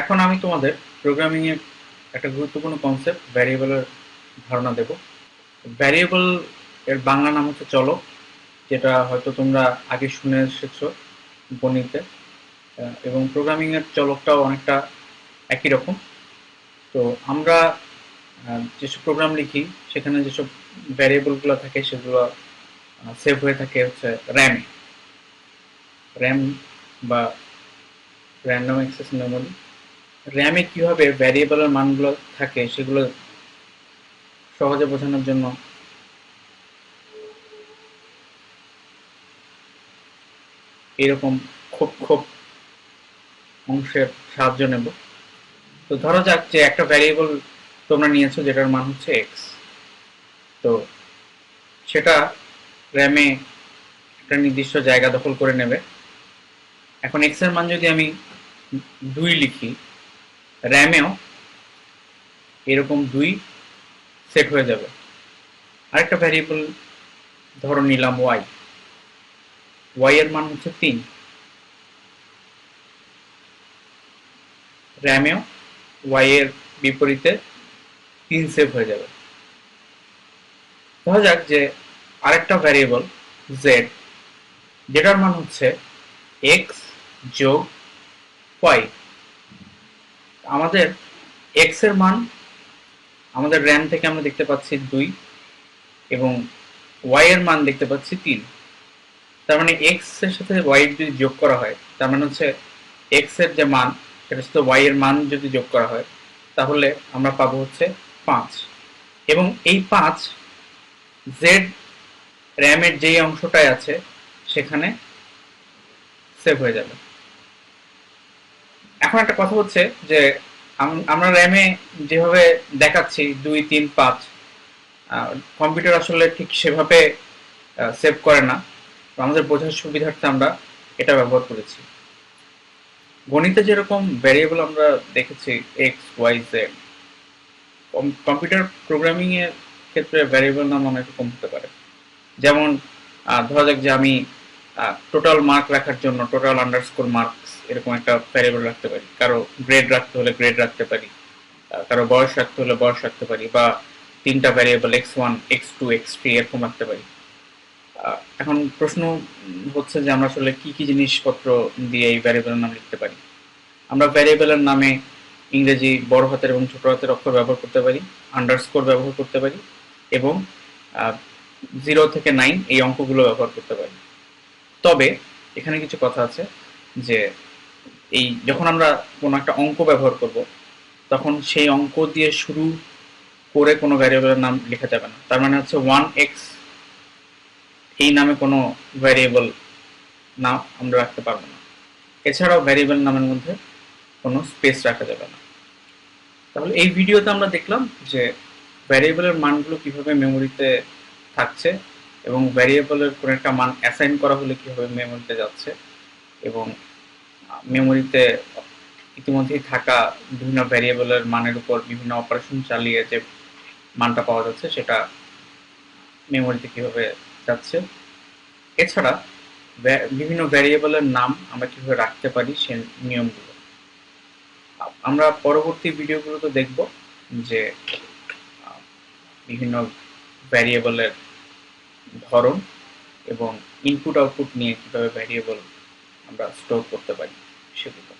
এখন আমি তোমাদের প্রোগ্রামিং এর একটা গুরুত্বপূর্ণ কনসেপ্ট ভ্যারিয়েবলের ধারণা দেব। ভ্যারিয়েবল এর বাংলা নাম হচ্ছে চলক, যেটা হয়তো তোমরা আগে শুনে এসেছো গণিতে। এবং প্রোগ্রামিং এর চলকটাও অনেকটা একই রকম। তো আমরা যেসব প্রোগ্রাম লিখি সেখানে যেসব ভ্যারিয়েবল গুলো থাকে সেগুলো সেভ হয়ে থাকে হচ্ছে র্যামে। র্যাম বা র্যান্ডম অ্যাক্সেস মেমোরি। র্যামে কিভাবে ভ্যারিয়েবলের মানগুলো থাকে সেগুলো সহজে বোঝানোর জন্য এরকম খুব খুব অংশের সাহায্য নেব। তো ধরা যাক যে একটা ভ্যারিয়েবল তোমরা নিয়েছো যেটার মান হচ্ছে এক্স। তো সেটা র্যামে একটা নির্দিষ্ট জায়গা দখল করে নেবে। এখন এক্স এর মান যদি আমি 2 লিখি, র্যামেও এরকম 2 সেট হয়ে যাবে। আরেকটা ভ্যারিয়েবল ধরো নিলাম ওয়াই। ওয়াই এর মান হচ্ছে 3, র্যামেও ওয়াই এর বিপরীতে 3 সেভ হয়ে যাবে। ধরা যাক যে আরেকটা ভ্যারিয়েবল জেড, যেটার মান হচ্ছে এক্স যোগ ওয়াই। আমাদের এক্স এর মান আমাদের র্যাম থেকে আমরা দেখতে পাচ্ছি 2 এবং ওয়াই এর মান দেখতে পাচ্ছি 3। তার মানে এক্স এর সাথে ওয়াই যদি যোগ করা হয়, তার মানে হচ্ছে এক্স এর যে মান সেটার সাথে ওয়াই এর মান যদি যোগ করা হয় তাহলে আমরা পাবো হচ্ছে 5। এবং এই 5 জেড র্যামের যেই অংশটায় আছে সেখানে সেভ হয়ে যাবে। এখন একটা কথা হচ্ছে যে আমরা র্যামে যেভাবে দেখাচ্ছি 2 3 5, কম্পিউটার আসলে ঠিক সেভাবে সেভ করে না। তো আমাদের বোঝার সুবিধার্থে আমরা এটা ব্যবহার করেছি। গণিতে যেরকম ভ্যারিয়েবল আমরা দেখেছি x y z, computer programming এর ক্ষেত্রে ভ্যারিয়েবল নাম অনেক রকম হতে পারে। যেমন ধরা যাক যে আমি টোটাল মার্ক রাখার জন্য টোটাল আন্ডারস্কোর মার্কস এরকম একটা ভ্যারিয়েবল রাখতে পারি। কারো গ্রেড রাখতে হলে গ্রেড রাখতে পারি, কারো বয়স রাখতে হলে বয়স রাখতে পারি, বা 3টা ভ্যারিয়েবল x1 x2 x3 এরকম রাখতে পারি। এখন প্রশ্ন হচ্ছে যে আমরা আসলে কি কি জিনিসপত্র দিয়ে এই ভ্যারিয়েবলের নাম লিখতে পারি। আমরা ভ্যারিয়েবলের নামে ইংরেজি বড় হাতের এবং ছোট হাতের অক্ষর ব্যবহার করতে পারি, আন্ডারস্কোর ব্যবহার করতে পারি, এবং 0 থেকে 9 এই অঙ্কগুলো ব্যবহার করতে পারি। তবে এখানে কিছু কথা আছে যে এই যখন আমরা কোনো একটা অঙ্ক ব্যবহার করব তখন সেই অঙ্ক দিয়ে শুরু করে কোনো ভ্যারিয়েবলের নাম লেখা যাবে না। তার মানে হচ্ছে 1x এই নামে কোনো ভ্যারিয়েবল নাম আমরা রাখতে পারবো না। এছাড়াও ভ্যারিয়েবল নামের মধ্যে কোনো স্পেস রাখা যাবে না। তাহলে এই ভিডিওতে আমরা দেখলাম যে ভ্যারিয়েবলের মানগুলো কিভাবে মেমোরিতে থাকছে এবং ভ্যারিয়েবলের কোনো একটা মান অ্যাসাইন করা হলে কিভাবে মেমোরিতে যাচ্ছে, এবং মেমোরিতে ইতিমধ্যেই থাকা বিভিন্ন ভ্যারিয়েবলের মানের উপর বিভিন্ন অপারেশন চালিয়ে যে মানটা পাওয়া যাচ্ছে সেটা মেমোরিতে কিভাবে যাচ্ছে। এছাড়া বিভিন্ন ভ্যারিয়েবলের নাম আমরা কিভাবে রাখতে পারি সে নিয়মগুলো আমরা পরবর্তী ভিডিওগুলোতে দেখব, যে বিভিন্ন ভ্যারিয়েবলের ধরন এবং ইনপুট আউটপুট নিয়ে কিভাবে ভ্যারিয়েবল আমরা স্টোর করতে পারি সেগুলো।